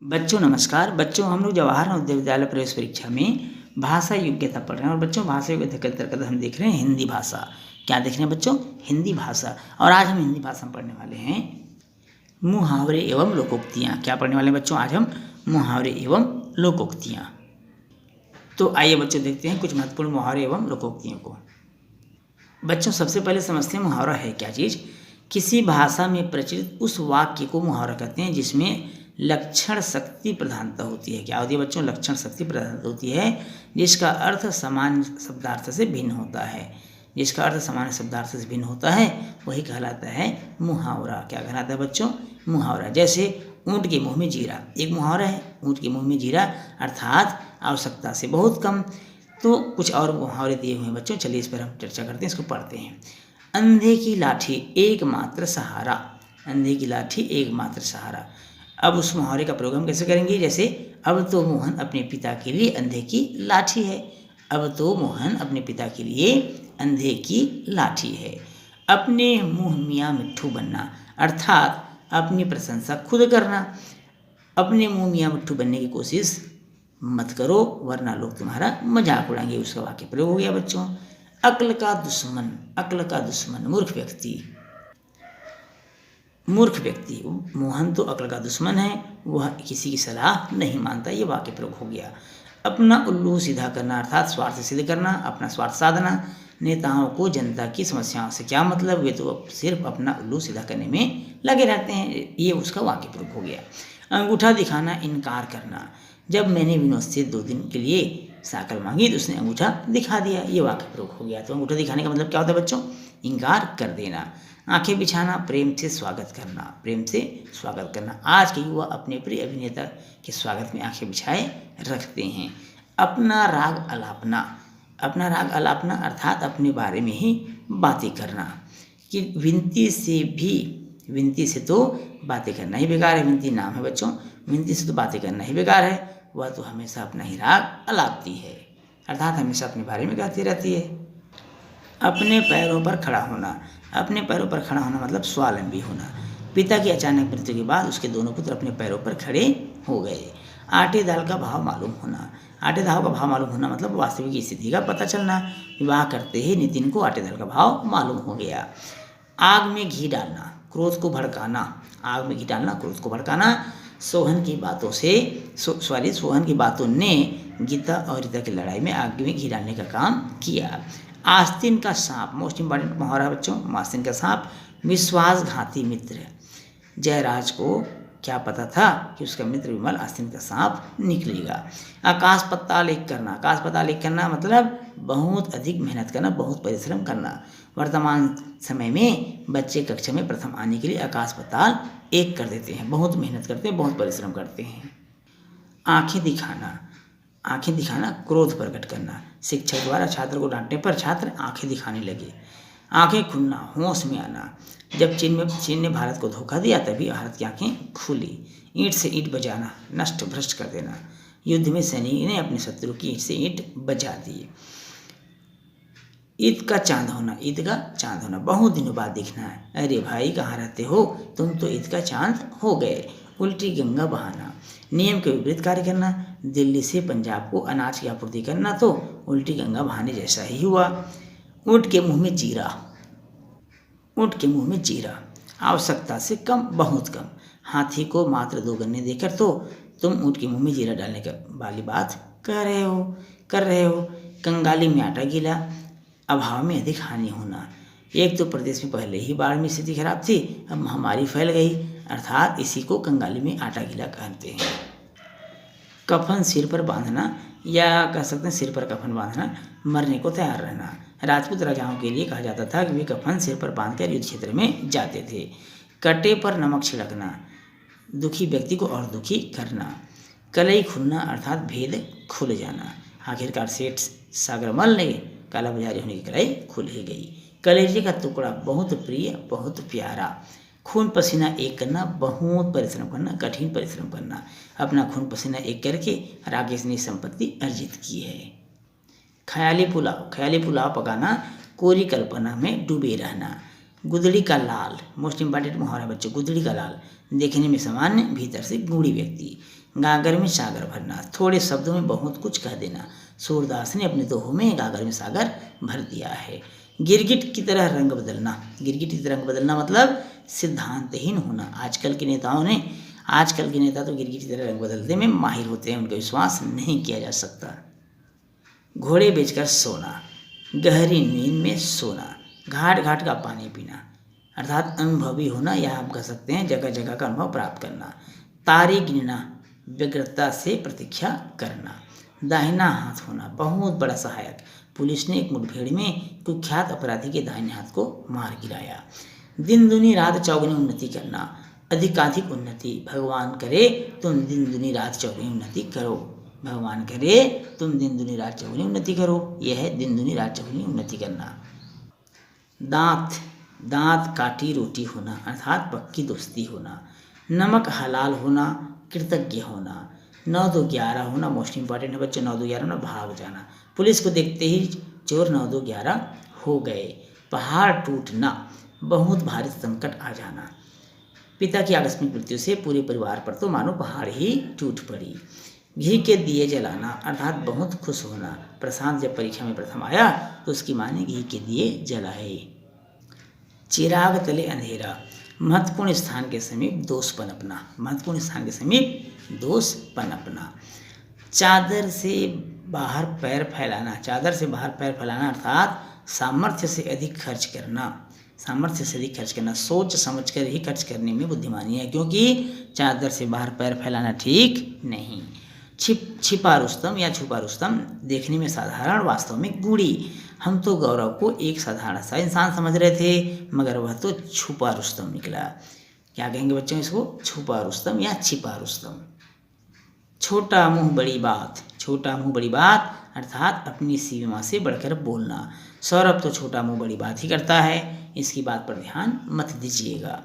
बच्चों नमस्कार। बच्चों हम लोग जवाहर नवोदय विद्यालय प्रवेश परीक्षा में भाषा योग्यता पढ़ रहे हैं और बच्चों भाषा योग्यता के अंतर्गत हम देख रहे हैं हिंदी भाषा। क्या देख रहे हैं बच्चों? हिंदी भाषा। और आज हम हिंदी भाषा में पढ़ने वाले हैं मुहावरे एवं लोकोक्तियाँ। क्या पढ़ने वाले हैं बच्चों? आज हम मुहावरे एवं लोकोक्तियाँ। तो आइए बच्चों देखते हैं कुछ महत्वपूर्ण मुहावरे एवं लोकोक्तियों को। बच्चों सबसे पहले समझते हैं मुहावरा है क्या चीज़। किसी भाषा में प्रचलित उस वाक्य को मुहावरा कहते हैं जिसमें लक्षण शक्ति प्रधानता होती है। क्या होती है बच्चों? लक्षण शक्ति प्रधानता होती है जिसका अर्थ सामान्य शब्दार्थ से भिन्न होता है। जिसका अर्थ सामान्य शब्दार्थ से भिन्न होता है वही कहलाता है मुहावरा। क्या कहलाता है बच्चों? मुहावरा। जैसे ऊँट के मुंह में जीरा, एक मुहावरा है। ऊँट के मुंह में जीरा अर्थात आवश्यकता से बहुत कम। तो कुछ और मुहावरे दिए हुए हैं बच्चों, चलिए इस पर हम चर्चा करते हैं, इसको पढ़ते हैं। अंधे की लाठी एकमात्र सहारा। अंधे की लाठी एकमात्र सहारा। अब उस मुहावरे का प्रयोग हम कैसे करेंगे? जैसे अब तो मोहन अपने पिता के लिए अंधे की लाठी है। अब तो मोहन अपने पिता के लिए अंधे की लाठी है। अपने मुंह मियाँ मिट्ठू बनना अर्थात अपनी प्रशंसा खुद करना। अपने मुंह मियाँ मिट्ठू बनने की कोशिश मत करो वरना लोग तुम्हारा मजाक उड़ाएंगे। उसका वाक्य प्रयोग हो गया बच्चों। अक्ल का दुश्मन। अक्ल का दुश्मन मूर्ख व्यक्ति। मूर्ख व्यक्ति। मोहन तो अक्ल का दुश्मन है, वह किसी की सलाह नहीं मानता। ये वाक्य प्रयोग हो गया। अपना उल्लू सीधा करना अर्थात स्वार्थ सिद्ध करना, अपना स्वार्थ साधना। नेताओं को जनता की समस्याओं से क्या मतलब, वे तो सिर्फ अपना उल्लू सीधा करने में लगे रहते हैं। ये उसका वाक्य प्रयोग हो गया। अंगूठा दिखाना इनकार करना। जब मैंने विनोद से 2 दिन के लिए साइकिल मांगी तो उसने अंगूठा दिखा दिया। ये वाक्य प्रयोग हो गया। तो अंगूठा दिखाने का मतलब क्या होता है बच्चों? इनकार कर देना। आंखें बिछाना प्रेम से स्वागत करना। प्रेम से स्वागत करना। आज के युवा अपने प्रिय अभिनेता के स्वागत में आंखें बिछाए रखते हैं। अपना राग अलापना। अपना राग अलापना अर्थात अपने बारे में ही बातें करना। कि विनती से तो बातें करना ही बेकार है। विनती नाम है बच्चों, विनती से तो बातें करना ही बेकार है। वह तो हमेशा अपना ही राग अलापती है अर्थात हमेशा अपने बारे में कहती रहती है। अपने पैरों पर खड़ा होना। अपने पैरों पर खड़ा होना मतलब स्वावलंबी होना। पिता की अचानक मृत्यु के बाद उसके दोनों पुत्र अपने पैरों पर खड़े हो गए। आटे दाल का भाव मालूम होना। आटे दाल का भाव मालूम होना मतलब वास्तविक स्थिति का पता चलना। विवाह करते ही नितिन को आटे दाल का भाव मालूम हो गया। आग में घी डालना क्रोध को भड़काना। आग में घी डालना क्रोध को भड़काना। सोहन की बातों ने गीता और रीता की लड़ाई में आग में घी डालने का काम किया। आस्तीन का सांप मोस्ट इंपॉर्टेंट मुहावरा बच्चों। आस्तीन का सांप विश्वासघाती मित्र। जयराज को क्या पता था कि उसका मित्र विमल आस्तीन का सांप निकलेगा। आकाश पताल एक करना। आकाश पताल एक करना मतलब बहुत अधिक मेहनत करना, बहुत परिश्रम करना। वर्तमान समय में बच्चे कक्षा में प्रथम आने के लिए आकाश पताल एक कर देते हैं, बहुत मेहनत करते हैं, बहुत परिश्रम करते हैं। आंखें दिखाना। आंखें दिखाना क्रोध प्रकट करना। शिक्षक द्वारा छात्र को डांटने पर छात्र आंखें दिखाने लगे। आंखें खुलना होश में आना। जब चीन ने भारत को धोखा दिया तभी भारत की आंखें खुली। ईंट से ईंट बजाना नष्ट भ्रष्ट कर देना। युद्ध में सैनिक ने अपने शत्रु की ईंट से ईंट बजा दी। ईद का चांद होना। ईद का चांद होना बहुत दिनों बाद दिखना है। अरे भाई कहाँ रहते हो, तुम तो ईद का चांद हो गए। उल्टी गंगा बहाना। नियम के विपरीत कार्य करना। दिल्ली से पंजाब को अनाज की आपूर्ति करना तो उल्टी गंगा बहाने जैसा ही हुआ। ऊँट के मुंह में जीरा। ऊँट के मुंह में जीरा आवश्यकता से कम, बहुत कम। हाथी को मात्र 2 गन्ने देकर तो तुम ऊँट के मुंह में जीरा डालने का वाली बात कर रहे हो। कंगाली में आटा गीला। अभाव में अधिक हानि होना। एक तो प्रदेश में पहले ही बाढ़ में स्थिति खराब थी, अब महामारी फैल गई अर्थात इसी को कंगाली में आटा गीला कहते हैं। कफन सिर पर बांधना या कह सकते हैं सिर पर कफन बांधना, मरने को तैयार रहना। राजपूत राजाओं के लिए कहा जाता था कि वे कफन सिर पर बांधकर युद्ध क्षेत्र में जाते थे। कटे पर नमक छिड़कना, दुखी व्यक्ति को और दुखी करना। कलई खुलना अर्थात भेद खुल जाना। आखिरकार सेठ सागरमल ने काला बाजारी होने की कलाई खुल ही गई। कलेजे का टुकड़ा बहुत प्रिय बहुत प्यारा। खून पसीना एक करना बहुत परिश्रम करना, कठिन परिश्रम करना। अपना खून पसीना एक करके राकेश ने संपत्ति अर्जित की है। ख्याली पुलाव पकाना कोरी कल्पना में डूबे रहना। गुदड़ी का लाल मोस्ट इंपॉर्टेंट मुहावरा बच्चों। गुदड़ी का लाल देखने में सामान्य भीतर से गूढ़ी व्यक्ति। गागर में सागर भरना, थोड़े शब्दों में बहुत कुछ कह देना। सूरदास ने अपने दोहों में गागर में सागर भर दिया है। गिरगिट की तरह रंग बदलना, गिरगिट की तरह रंग बदलना मतलब सिद्धांतहीन होना। आजकल के नेता तो गिरगिट की तरह रंग बदलने में माहिर होते हैं, उनका विश्वास नहीं किया जा सकता। घोड़े बेचकर सोना, गहरी नींद में सोना, घाट घाट का पानी पीना, अर्थात अनुभवी होना, या आप कह सकते हैं जगह जगह का अनुभव प्राप्त करना। तारे गिनना, व्यग्रता से प्रतीक्षा करना। दाहिना हाथ होना, बहुत बड़ा सहायक, पुलिस ने एक मुठभेड़ में कुख्यात अपराधी के दाहिने हाथ को मार गिराया। दिन दुनी रात चौगुनी उन्नति करना, अधिकाधिक उन्नति, भगवान करे तुम दिन दुनी रात चौगुनी उन्नति करो, भगवान करे तुम दिन दुनी रात चौगुनी उन्नति करो, यह है दिन दुनी रात चौगुनी उन्नति करना। दांत काटी रोटी होना, अर्थात पक्की दोस्ती होना। नमक हलाल होना, कृतज्ञ होना। 9-2-11 होना, मोस्ट इंपॉर्टेंट है बच्चों, 9-2-11 होना, भाग जाना। पुलिस को देखते ही चोर 9-2-11 हो गए। पहाड़ टूटना, बहुत भारी संकट आ जाना। पिता की आकस्मिक मृत्यु से पूरे परिवार पर तो मानो पहाड़ ही टूट पड़ी। घी के दिए जलाना, अर्थात बहुत खुश होना। प्रशांत जब परीक्षा में प्रथम आया तो उसकी माँ ने घी के दिए जलाए। चिराग तले अंधेरा, महत्वपूर्ण स्थान के समीप दोष पनपना, महत्वपूर्ण स्थान के समीप दोष पनपना। चादर से बाहर पैर फैलाना, चादर से बाहर पैर फैलाना अर्थात सामर्थ्य से अधिक खर्च करना, सामर्थ्य से अधिक खर्च करना। सोच समझ कर ही खर्च करने में बुद्धिमानी है, क्योंकि चादर से बाहर पैर फैलाना ठीक नहीं। छिपा रुस्तम या छुपा रुस्तम, देखने में साधारण वास्तव में गूढ़ी। हम तो गौरव को एक साधारण सा इंसान समझ रहे थे, मगर वह तो छुपा रुस्तम निकला। क्या कहेंगे बच्चों इसको? छुपा रुस्तम या छिपा रुस्तम। छोटा मुंह बड़ी बात, छोटा मुंह बड़ी बात अर्थात अपनी सीमा से बढ़कर बोलना। सौरभ तो छोटा मुंह बड़ी बात ही करता है, इसकी बात पर ध्यान मत दीजिएगा।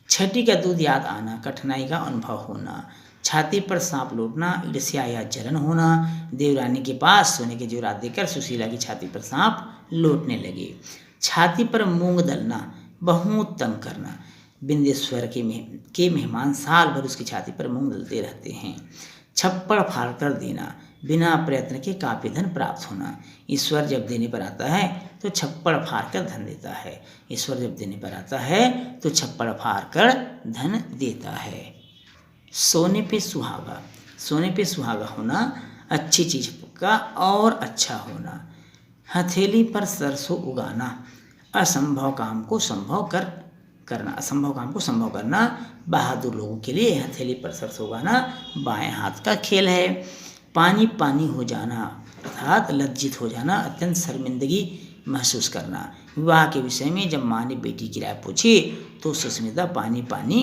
छठी का दूध याद आना, कठिनाई का अनुभव होना। छाती पर सांप लौटना, ईर्ष्या या जलन होना। देवरानी के पास सोने के जेवरात देकर सुशीला की छाती पर सांप लौटने लगे। छाती पर मूंग दलना, बहुत तंग करना। बिंदेश्वर के मेहमान साल भर उसकी छाती पर मूंग दलते रहते हैं। छप्पड़ फाड़ कर देना, बिना प्रयत्न के काफी धन प्राप्त होना। ईश्वर जब देने पर आता है तो छप्पड़ फाड़ कर धन देता है, ईश्वर जब देने पर आता है तो छप्पड़ फाड़ कर धन देता है। सोने पे सुहागा, सोने पे सुहागा होना, अच्छी चीज का और अच्छा होना। हथेली पर सरसों उगाना, असंभव काम को संभव करना, असंभव काम को संभव करना। बहादुर लोगों के लिए हथेली पर सरसों उगाना बाएं हाथ का खेल है। पानी पानी हो जाना अर्थात लज्जित हो जाना, अत्यंत शर्मिंदगी महसूस करना। विवाह के विषय में जब माँ ने बेटी की राय पूछी तो सुस्मिता पानी पानी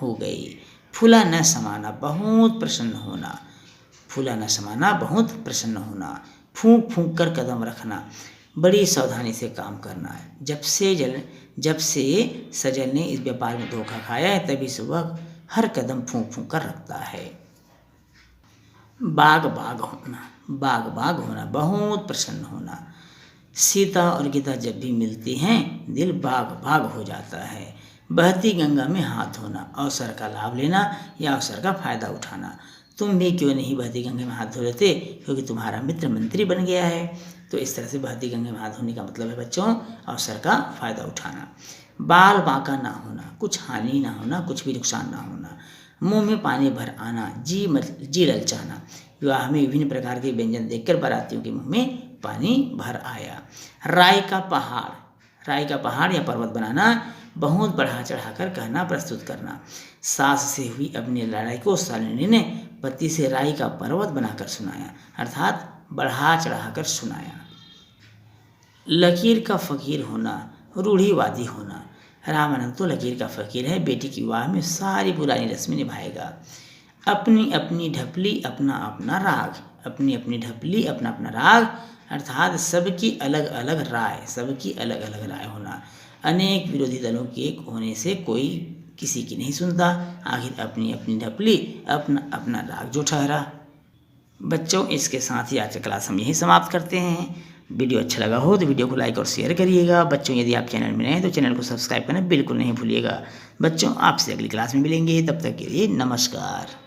हो गई। फूला न समाना, बहुत प्रसन्न होना, फूला न समाना, बहुत प्रसन्न होना। फूंक फूंक कर कदम रखना, बड़ी सावधानी से काम करना। जब से सजल ने इस व्यापार में धोखा खाया है तभी से वह हर कदम फूंक फूंक कर रखता है। बाग बाग होना, बाग बाग होना, बहुत प्रसन्न होना। सीता और गीता जब भी मिलती हैं दिल बाग बाग हो जाता है। बहती गंगा में हाथ धोना, अवसर का लाभ लेना या अवसर का फायदा उठाना। तुम भी क्यों नहीं बहती गंगा में हाथ धो लेते, क्योंकि तुम्हारा मित्र मंत्री बन गया है। तो इस तरह से बहती गंगा में हाथ धोने का मतलब है बच्चों अवसर का फायदा उठाना। बाल बांका ना होना, कुछ हानि ना होना, कुछ भी नुकसान ना होना। मुंह में पानी भर आना, जी ललचाना। विवाह में विभिन्न प्रकार के व्यंजन देखकर बारातियों के मुंह में पानी भर आया। राई का पहाड़ या पर्वत बनाना, बहुत बढ़ा चढ़ाकर कहना, प्रस्तुत करना। सास से हुई अपनी लड़ाई को शालिनी ने पति से राई का पर्वत बनाकर सुनाया, अर्थात बढ़ा चढ़ाकर सुनाया। लकीर का फकीर होना, रूढ़िवादी होना। रामानंद तो लकीर का फकीर है, बेटी के विवाह में सारी पुरानी रस्में निभाएगा। अपनी अपनी ढपली अपना अपना राग, अपनी अपनी ढपली अपना अपना राग अर्थात सबकी अलग अलग राय, सबकी अलग अलग राय होना। अनेक विरोधी दलों के एक होने से कोई किसी की नहीं सुनता, आखिर अपनी अपनी ढपली अपना अपना राग जो ठहरा। बच्चों इसके साथ ही आज की क्लास हम यहीं समाप्त करते हैं। वीडियो अच्छा लगा हो तो वीडियो को लाइक और शेयर करिएगा। बच्चों यदि आप चैनल में नए हैं तो चैनल को सब्सक्राइब करना बिल्कुल नहीं भूलिएगा। बच्चों आपसे अगली क्लास में मिलेंगे, तब तक के लिए नमस्कार।